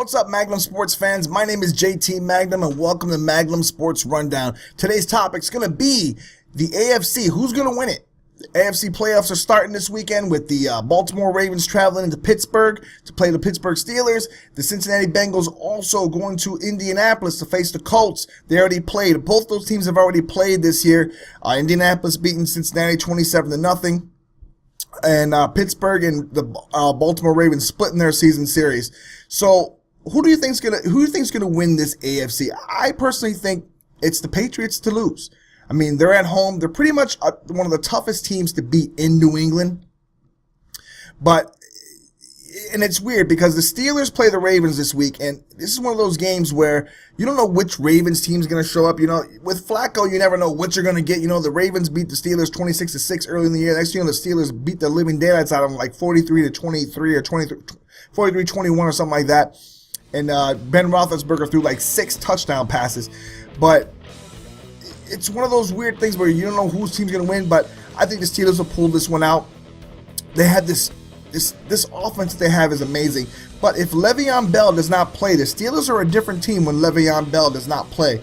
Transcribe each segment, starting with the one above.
What's up, Magnum sports fans? My name is JT Magnum, and welcome to Magnum Sports Rundown. Today's topic is going to be the AFC. Who's going to win it? The AFC playoffs are starting this weekend with the Baltimore Ravens traveling into Pittsburgh to play the Pittsburgh Steelers. The Cincinnati Bengals also going to Indianapolis to face the Colts. They already played. Both those teams have already played this year. Indianapolis beating Cincinnati 27-0. And Pittsburgh and the Baltimore Ravens splitting their season series. So who do you think's gonna win this AFC? I personally think it's the Patriots to lose. I mean, they're at home. They're pretty much one of the toughest teams to beat in New England. And it's weird because the Steelers play the Ravens this week, and this is one of those games where you don't know which Ravens team's going to show up. You know, with Flacco, you never know what you're going to get. You know, the Ravens beat the Steelers 26-6 early in the year. Next thing you know, the Steelers beat the living daylights out of them like 43-23 or 43-21 or something like that. And Ben Roethlisberger threw like 6 touchdown passes. But it's one of those weird things where you don't know whose team's going to win, but I think the Steelers will pull this one out. They had this offense they have is amazing. But if Le'Veon Bell does not play, the Steelers are a different team when Le'Veon Bell does not play.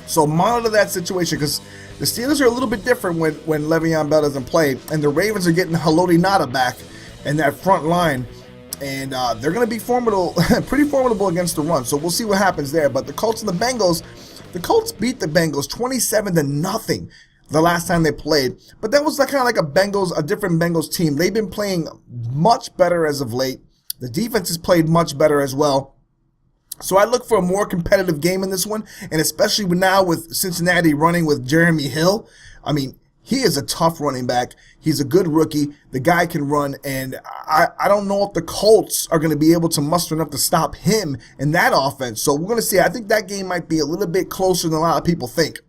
So monitor that situation because the Steelers are a little bit different when Le'Veon Bell doesn't play. And the Ravens are getting Haloti Ngata back in that front line. And they're going to be formidable, pretty formidable against the run. So we'll see what happens there. But the Colts and the Bengals, the Colts beat the Bengals 27-0 the last time they played. But that was kind of like a different Bengals team. They've been playing much better as of late. The defense has played much better as well. So I look for a more competitive game in this one. And especially now with Cincinnati running with Jeremy Hill. I mean, he is a tough running back. He's a good rookie. The guy can run, and I don't know if the Colts are going to be able to muster enough to stop him in that offense. So we're going to see. I think that game might be a little bit closer than a lot of people think.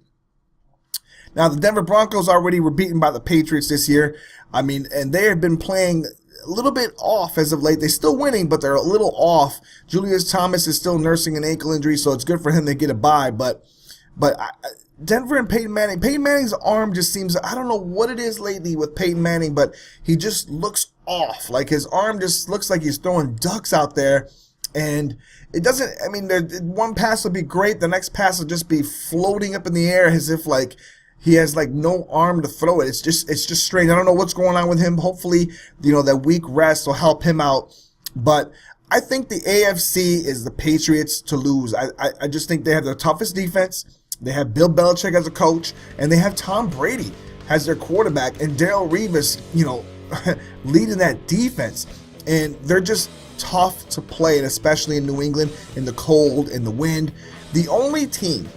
Now, the Denver Broncos already were beaten by the Patriots this year. I mean, and they have been playing a little bit off as of late. They're still winning, but they're a little off. Julius Thomas is still nursing an ankle injury, so it's good for him to get a bye, but Denver and Peyton Manning. Peyton Manning's arm just seems, I don't know what it is lately with Peyton Manning, but he just looks off. Like his arm just looks like he's throwing ducks out there. And it doesn't, I mean, one pass will be great. The next pass will just be floating up in the air as if like he has like no arm to throw it. It's just strange. I don't know what's going on with him. Hopefully, that week rest will help him out. But I think the AFC is the Patriots to lose. I just think they have the toughest defense. They have Bill Belichick as a coach, and they have Tom Brady as their quarterback, and Darrelle Revis, leading that defense. And they're just tough to play, and especially in New England, in the cold, in the wind. The only team,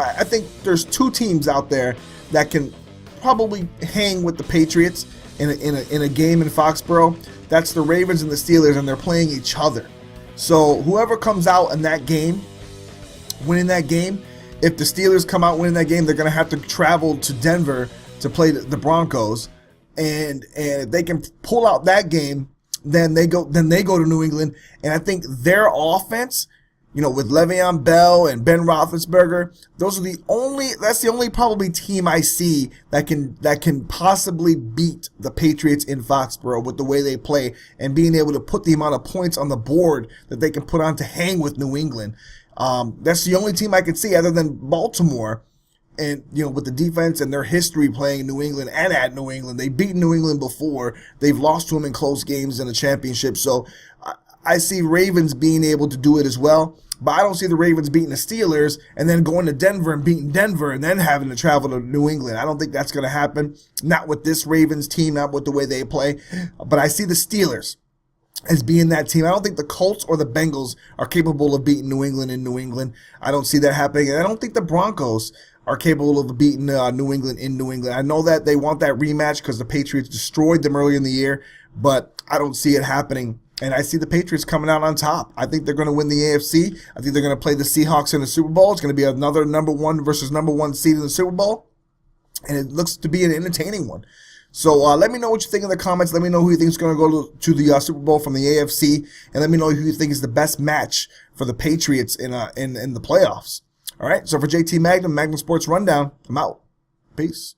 I think there's 2 teams out there that can probably hang with the Patriots in a game in Foxborough. That's the Ravens and the Steelers, and they're playing each other. So whoever comes out in that game, winning that game, if the Steelers come out winning that game, they're going to have to travel to Denver to play the Broncos, and if they can pull out that game, then they go to New England, and I think their offense, with Le'Veon Bell and Ben Roethlisberger, that's the only probably team I see that can possibly beat the Patriots in Foxborough with the way they play and being able to put the amount of points on the board that they can put on to hang with New England. That's the only team I can see other than Baltimore, and with the defense and their history playing in New England and at New England. They've beaten New England before. They've lost to them in close games in the championship. So I see Ravens being able to do it as well. But I don't see the Ravens beating the Steelers and then going to Denver and beating Denver and then having to travel to New England. I don't think that's going to happen. Not with this Ravens team, not with the way they play. But I see the Steelers as being that team. I don't think the Colts or the Bengals are capable of beating New England in New England. I don't see that happening. And I don't think the Broncos are capable of beating New England in New England. I know that they want that rematch because the Patriots destroyed them early in the year, but I don't see it happening. And I see the Patriots coming out on top. I think they're going to win the AFC. I think they're going to play the Seahawks in the Super Bowl. It's going to be another number 1 versus number 1 seed in the Super Bowl. And it looks to be an entertaining one. So let me know what you think in the comments. Let me know who you think is going to go to the Super Bowl from the AFC. And let me know who you think is the best match for the Patriots in the playoffs. All right, so for JT Magnum Sports Rundown, I'm out. Peace.